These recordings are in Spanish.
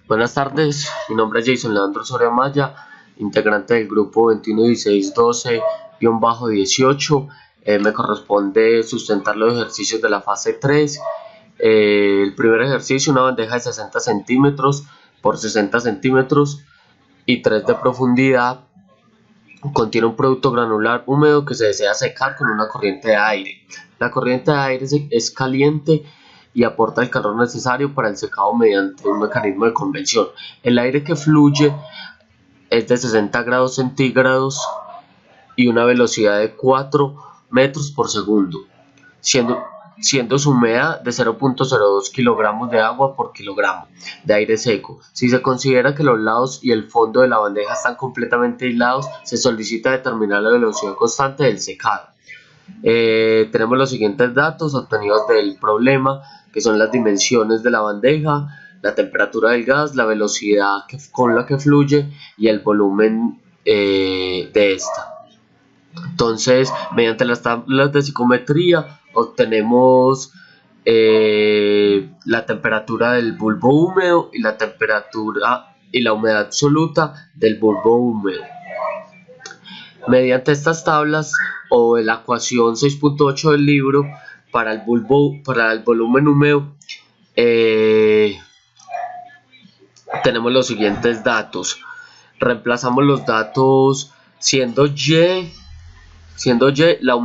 Buenas tardes, mi nombre es Jason Leandro Soria Maya, integrante del grupo 211612-18. Me corresponde sustentar los ejercicios de la fase 3. El primer ejercicio, una bandeja de 60 centímetros por 60 centímetros y 3 de profundidad, contiene un producto granular húmedo que se desea secar con una corriente de aire. La corriente de aire es caliente y aporta el calor necesario para el secado mediante un mecanismo de convección. El aire que fluye es de 60 grados centígrados y una velocidad de 4 metros por segundo, siendo su humedad de 0.02 kilogramos de agua por kilogramo de aire seco. Si se considera que los lados y el fondo de la bandeja están completamente aislados, se solicita determinar la velocidad constante del secado. Tenemos los siguientes datos obtenidos del problema, que son las dimensiones de la bandeja, la temperatura del gas, la velocidad con la que fluye y el volumen de esta. Entonces, mediante las tablas de psicometría obtenemos la temperatura del bulbo húmedo y la temperatura y la humedad absoluta del bulbo húmedo. Mediante estas tablas o la ecuación 6.8 del libro para el volumen húmedo, tenemos los siguientes datos. Reemplazamos los datos siendo Y la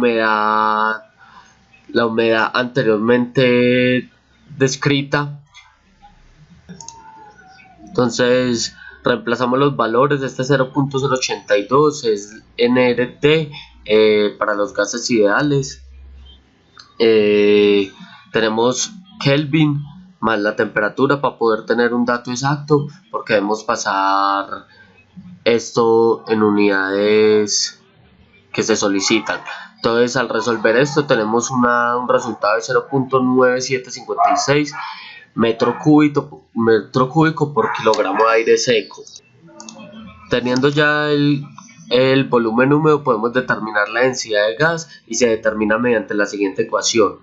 humedad anteriormente descrita. Entonces reemplazamos los valores. Este 0.082 es nRT para los gases ideales. Tenemos Kelvin más la temperatura para poder tener un dato exacto, porque debemos pasar esto en unidades que se solicitan. Entonces, al resolver esto tenemos un resultado de 0.9756 metro cúbico por kilogramo de aire seco. Teniendo ya el volumen húmedo, podemos determinar la densidad de gas y se determina mediante la siguiente ecuación: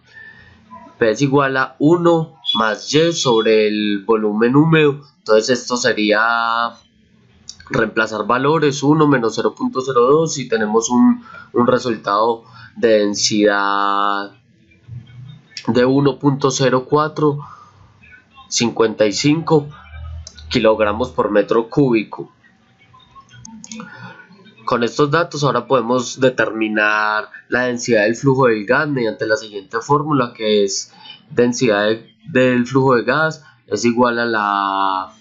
P es igual a 1 más Y sobre el volumen húmedo. Entonces esto sería reemplazar valores, 1 menos 0.02, y tenemos un resultado de densidad de 1.0455 kilogramos por metro cúbico. Con estos datos ahora podemos determinar la densidad del flujo del gas mediante la siguiente fórmula, que es densidad del flujo de gas es igual a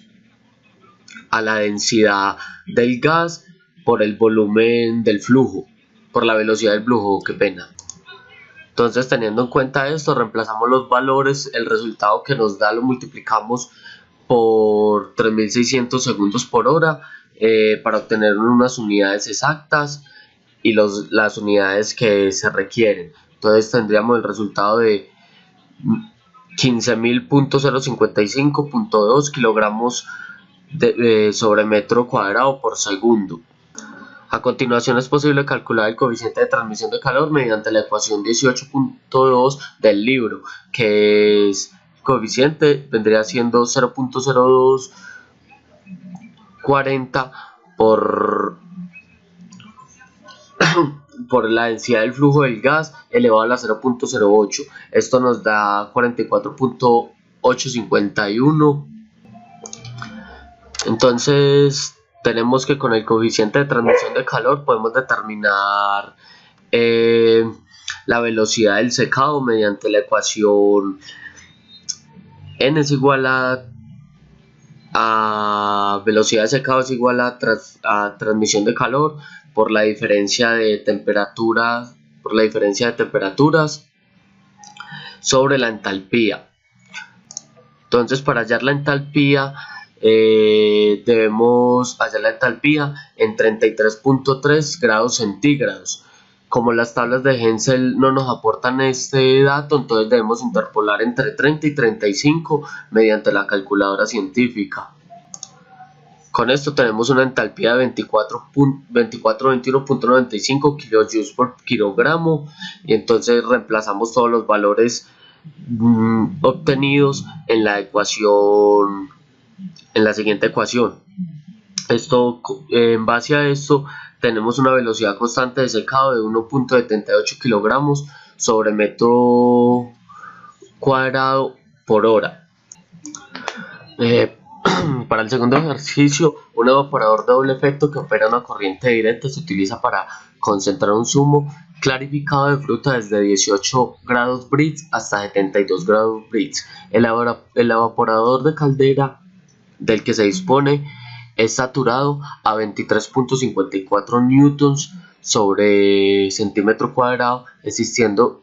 la densidad del gas por el volumen del flujo, por la velocidad del flujo, qué pena. Entonces, teniendo en cuenta esto, reemplazamos los valores, el resultado que nos da lo multiplicamos por 3600 segundos por hora para obtener unas unidades exactas y las unidades que se requieren. Entonces tendríamos el resultado de 15.055.2 kilogramos sobre metro cuadrado por segundo. A continuación es posible calcular el coeficiente de transmisión de calor mediante la ecuación 18.2 del libro, que es coeficiente vendría siendo 0.0240 por la densidad del flujo del gas elevado a la 0.08. Esto nos da 44.851. Entonces tenemos que con el coeficiente de transmisión de calor podemos determinar la velocidad del secado mediante la ecuación N es igual a velocidad de secado es igual a transmisión de calor por la diferencia de temperaturas sobre la entalpía. Entonces, para hallar la entalpía debemos hallar la entalpía en 33.3 grados centígrados. Como las tablas de Hensel no nos aportan este dato, entonces debemos interpolar entre 30 y 35 mediante la calculadora científica. Con esto tenemos una entalpía de 2421.95 kJ por kilogramo, y entonces reemplazamos todos los valores obtenidos en la ecuación en la siguiente ecuación. En base a esto tenemos una velocidad constante de secado de 1.78 kilogramos sobre metro cuadrado por hora. Para el segundo ejercicio, un evaporador de doble efecto que opera una corriente directa se utiliza para concentrar un zumo clarificado de fruta desde 18 grados Brix hasta 72 grados Brix. El evaporador de caldera del que se dispone es saturado a 23.54 newtons sobre centímetro cuadrado, existiendo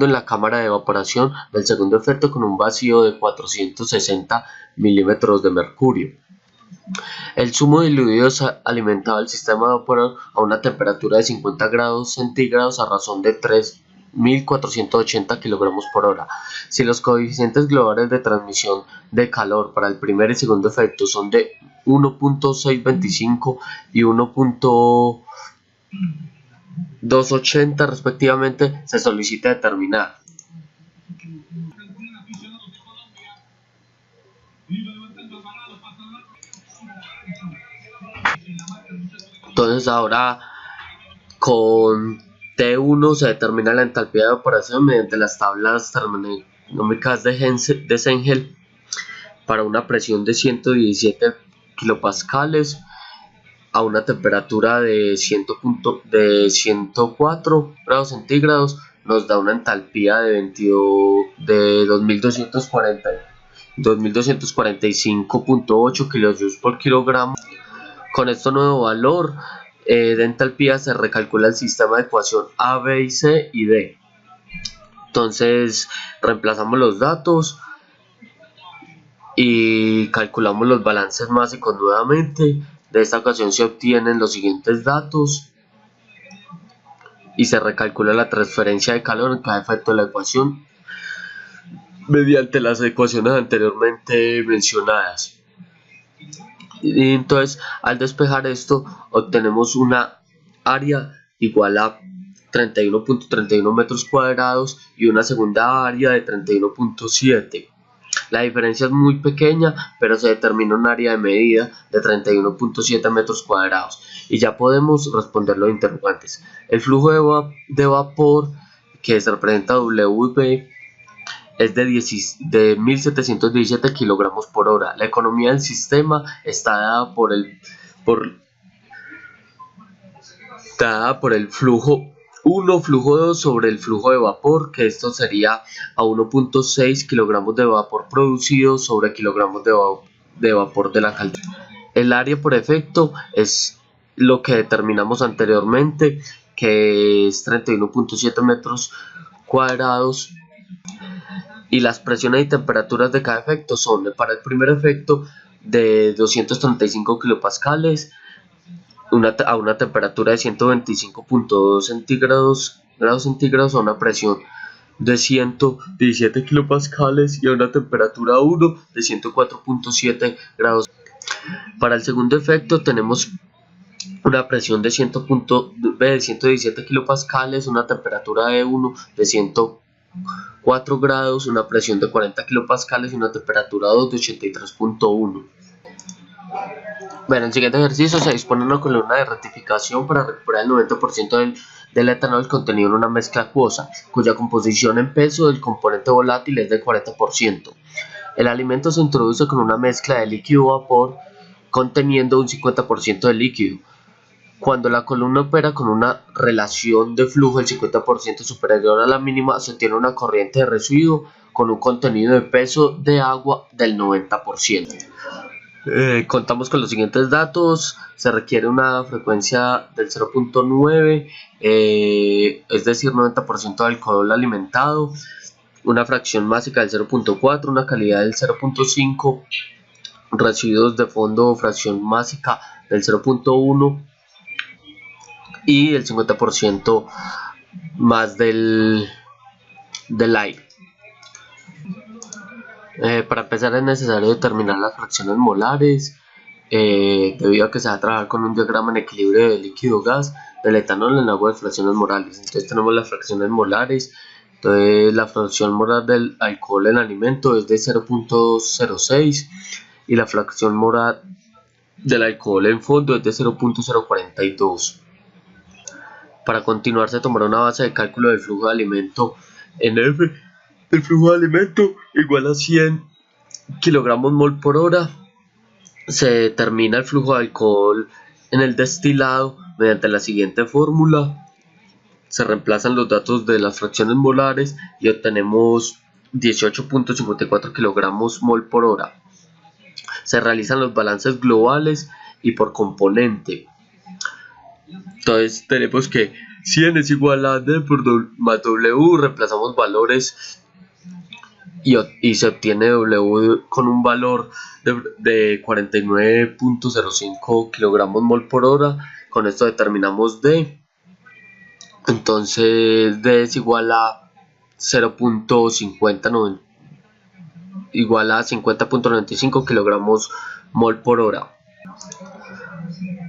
en la cámara de evaporación del segundo efecto con un vacío de 460 milímetros de mercurio. El zumo diluido es alimentado al sistema evaporador a una temperatura de 50 grados centígrados a razón de 3.480 kilogramos por hora. Si los coeficientes globales de transmisión de calor para el primer y segundo efecto son de 1.625 y 1.280 respectivamente, se solicita determinar entonces ahora con T1 se determina la entalpía de evaporación mediante las tablas termodinámicas de Sengel para una presión de 117 kilopascales a una temperatura de 104 grados centígrados. Nos da una entalpía de 2245.8 kilojoules por kilogramo. Con este nuevo valor de entalpía se recalcula el sistema de ecuación A, B y C y D. Entonces reemplazamos los datos y calculamos los balances básicos nuevamente. De esta ocasión se obtienen los siguientes datos y se recalcula la transferencia de calor en cada efecto de la ecuación mediante las ecuaciones anteriormente mencionadas. Y entonces al despejar esto obtenemos una área igual a 31.31 metros cuadrados y una segunda área de 31.7. La diferencia es muy pequeña, pero se determina un área de medida de 31.7 metros cuadrados y ya podemos responder los interrogantes. El flujo de vapor que se representa WB es de 1.717 kilogramos por hora. La economía del sistema está dada por el flujo 1, flujo 2 sobre el flujo de vapor, que esto sería a 1.6 kilogramos de vapor producido sobre kilogramos de vapor de la caldera. El área por efecto es lo que determinamos anteriormente, que es 31.7 metros cuadrados, y las presiones y temperaturas de cada efecto son: para el primer efecto de 235 kilopascales a una temperatura de 125.2 grados centígrados a una presión de 117 kilopascales y a una temperatura 1 de 104.7 grados. Para el segundo efecto tenemos una presión de 117 kilopascales, una temperatura de 1 de 104 grados, una presión de 40 kilopascales y una temperatura 2 de 83.1. Bueno, en el siguiente ejercicio se dispone una columna de rectificación para recuperar el 90% del etanol contenido en una mezcla acuosa, cuya composición en peso del componente volátil es del 40%. El alimento se introduce con una mezcla de líquido-vapor conteniendo un 50% de líquido. Cuando la columna opera con una relación de flujo del 50% superior a la mínima, se obtiene una corriente de residuo con un contenido de peso de agua del 90%. Contamos con los siguientes datos. Se requiere una frecuencia del 0.9, es decir, 90% de alcohol alimentado, una fracción másica del 0.4, una calidad del 0.5, residuos de fondo, fracción másica del 0.1 y el 50% más del aire. Para empezar es necesario determinar las fracciones molares, debido a que se va a trabajar con un diagrama en equilibrio de líquido-gas del etanol en agua de fracciones molares. Entonces tenemos las fracciones molares Entonces la fracción molar del alcohol en alimento es de 0.06 y la fracción molar del alcohol en fondo es de 0.042. Para continuar se tomará una base de cálculo del flujo de alimento NF. El flujo de alimento igual a 100 kilogramos mol por hora. Se determina el flujo de alcohol en el destilado mediante la siguiente fórmula. Se reemplazan los datos de las fracciones molares y obtenemos 18.54 kilogramos mol por hora. Se realizan los balances globales y por componente. Entonces tenemos que 100 es igual a D por más W, reemplazamos valores y se obtiene W con un valor de 49.05 kilogramos mol por hora. Con esto determinamos D. Entonces D es igual a 0.50 igual a 50.95 kilogramos mol por hora.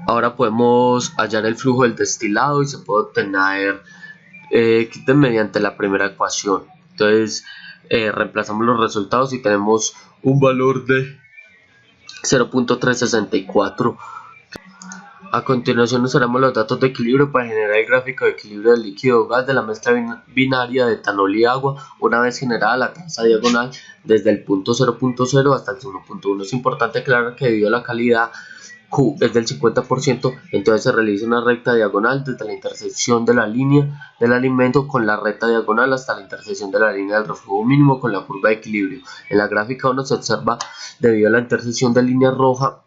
Ahora podemos hallar el flujo del destilado y se puede obtener mediante la primera ecuación. Entonces reemplazamos los resultados y tenemos un valor de 0.364. A continuación usaremos los datos de equilibrio para generar el gráfico de equilibrio del líquido o gas de la mezcla binaria de etanol y agua una vez generada la traza diagonal desde el punto 0.0 hasta el 1.1. Es importante aclarar que debido a la calidad Q es del 50%, entonces se realiza una recta diagonal desde la intersección de la línea del alimento con la recta diagonal hasta la intersección de la línea del reflujo mínimo con la curva de equilibrio. En la gráfica 1 se observa debido a la intersección de línea roja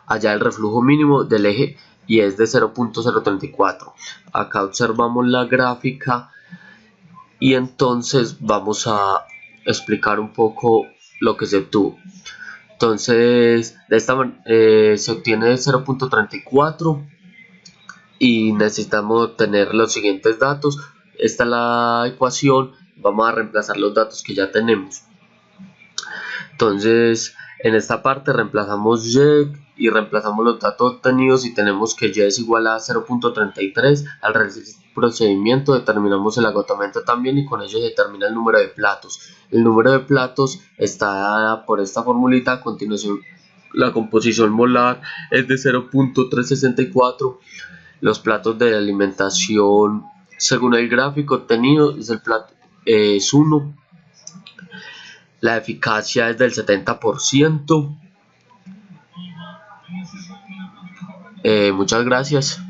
allá el reflujo mínimo del eje y es de 0.034. Acá observamos la gráfica y entonces vamos a explicar un poco lo que se obtuvo. Entonces de esta manera se obtiene 0.34 y necesitamos obtener los siguientes datos. Esta es la ecuación, vamos a reemplazar los datos que ya tenemos. Entonces en esta parte reemplazamos Y y reemplazamos los datos obtenidos y tenemos que Y es igual a 0.33. Al realizar este procedimiento determinamos el agotamiento también y con ello se determina el número de platos. El número de platos está dada por esta formulita. A continuación la composición molar es de 0.364. Los platos de alimentación según el gráfico obtenido es el plato es 1. La eficacia es del 70%. Muchas gracias.